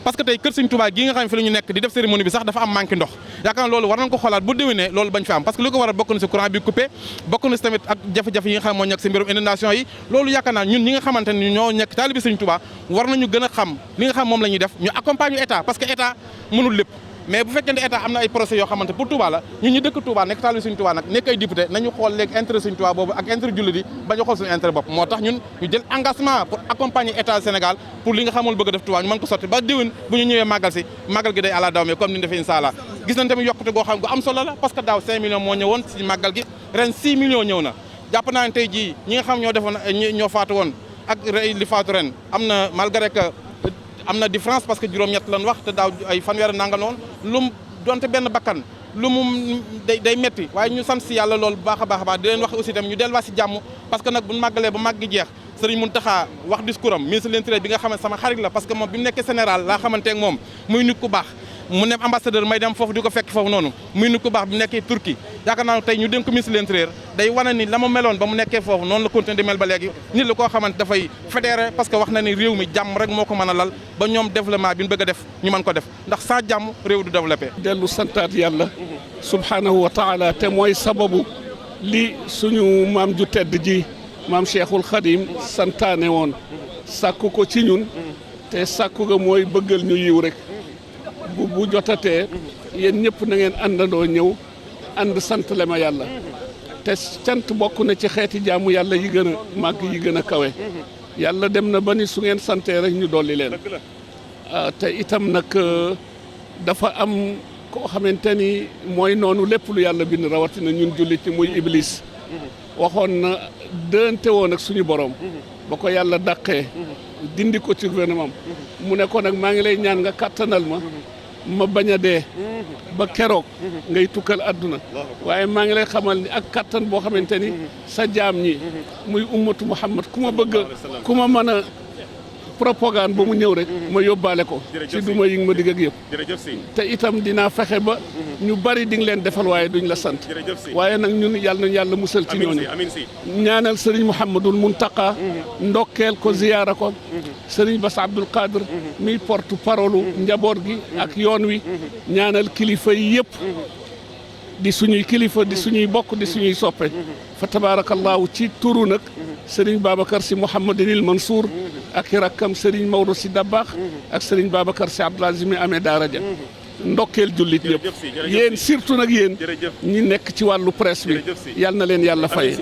parce que tey kër Sëñ Touba gi nga xam ne fi la ñu nekk di def cérémonie bi sax dafa am manque ndox yaakaar loolu war nañ ko xoolaat bu déwénee loolu bañ fi am parce que li ko war a bokk na si courant bi coupé bokk na si tamit ak jafe-jafe yi nga xam moo nekk si mbirum inondation yi loolu yaakaar naa ñun ñi nga xamante ni ñoo nekk taalibi Sëñ Touba war nañu gën a xam li nga xam moom la ñuy def ñu accompagner état parce que état mënul lépp mais bu fekkee ne état am na ay procès yoo xamante pour Touba la ñun ñu dëkk Touba nekk taalibi Sëñ Touba nag nekk ay député nañu xool léegi intérêt Sëñ Touba boobu ak intérêt jullit yi bañ a xool suñu intérêt bopp moo tax ñun ñu jël engagement pour accompagner état Sénégal pour li nga xamul bëgg a def Touba ñu mën ko sotti ba déwén bu ñu ñëwee màggal si màggal gi day àla daw mais comme ni ñu defee incha allah gis nañ tamit yokkute goo xam gu am solo la parce que daaw 5 millions moo ñëwoon si màggal gi ren 6 millions ñëw na jàpp naa ne tey jii ñi nga xam ñoo defoon ñoo faatu woon ak li faatu ren am na malgré que am na différence parce que juróom-ñett lañ wax te daaw ay fanweer nangal woon lum donte benn bakkan lu mu day metti waaye ñu sant si yàlla loolu baax a baax di leen wax aussi tam ñu delluwaat si jàmm parce que nag buñ màggalee ba màgg gi jeex Serigne Mountakha wax discours am ministre de l'Intérieur bi nga xam ne sama xarit la parce que moom bi mu nekkee général laa xamante ak moom muy nit ku baax mu ne ambassadeur may dem foofu di ko fekk foofu noonu muy nit ku baax bi mu nekkee Turquie yaakaar naa tey ñu dénk ko ministre de l'Intérieur day wane ni la mu meloon ba mu nekkee foofu noonu la continuer di mel ba léegi nit la koo xamante dafay fédéré parce que wax na ni réew mi jàmm rek moo ko mën a lal ba ñoom développement bi ñu bëgg a def ñu mën ko def ndax sans jàmm réew du développé. dellu santaat yàlla subhaanahu wa taala te mooy sababu li suñu maam ju tedd ji maam Cheikhul Khadim santaane woon sàkku ko ci ñun te sàkku ga mooy bëggal ñu yiw rek bu jotatee yéen ñëpp na ngeen àndandoo ñëw ànd sant le ma yàlla te cant bokk na ci xeeti jaamu yàlla yi gën a màgg yi gën a kawe yàlla dem na ba ni su ngeen santee rek ñu dolli leen te itam nag dafa am koo xamante ni mooy noonu lépp lu yàlla bind rawatina ñun jullit ci muy iblis waxoon na dënte woon ak suñu borom ba ko yàlla dàqee dindi ko ci gouvernement mu ne ko nag maa ngi lay ñaan nga kàttanal ma bañ a dee ba keroog ngay tukkal àdduna waaye maa ngi lay xamal ni ak kattan boo xamante ni sa jaam ñi muy ummatu Muhammad ku ma bëgg ku ma mën a propagande ba mu ñëw rek ma yóbbaale ko ci duma yi nga ma digg ak yëpp te itam dinaa fexe ba ñu bari di nga leen defal waaye duñ la sant waaye nag ñun yàlla nañu yàlla musal ci ñooñu ñaanal sëriñ Mouhamadul Muntaka ndokkeel ko ziyaara ko sëriñ Bass Abdul Qadir mi porte parole njaboot gi ak yoon wi ñaanal kilifa yi yëpp di suñuy kilifa di suñuy bokk di suñuy soppe fa tabarakallahu ci turu nag sëriñ Babacar si Mouhamadinil Mansour ak i rakkam Serigne Maodo si Dabakh ak Serigne Babacar si Abdoul Aziz mi amee daara ja ndokkeel jullit ñëpp yéen surtout nag yéen ñi nekk ci wàllu presse bi yal na leen yàlla fay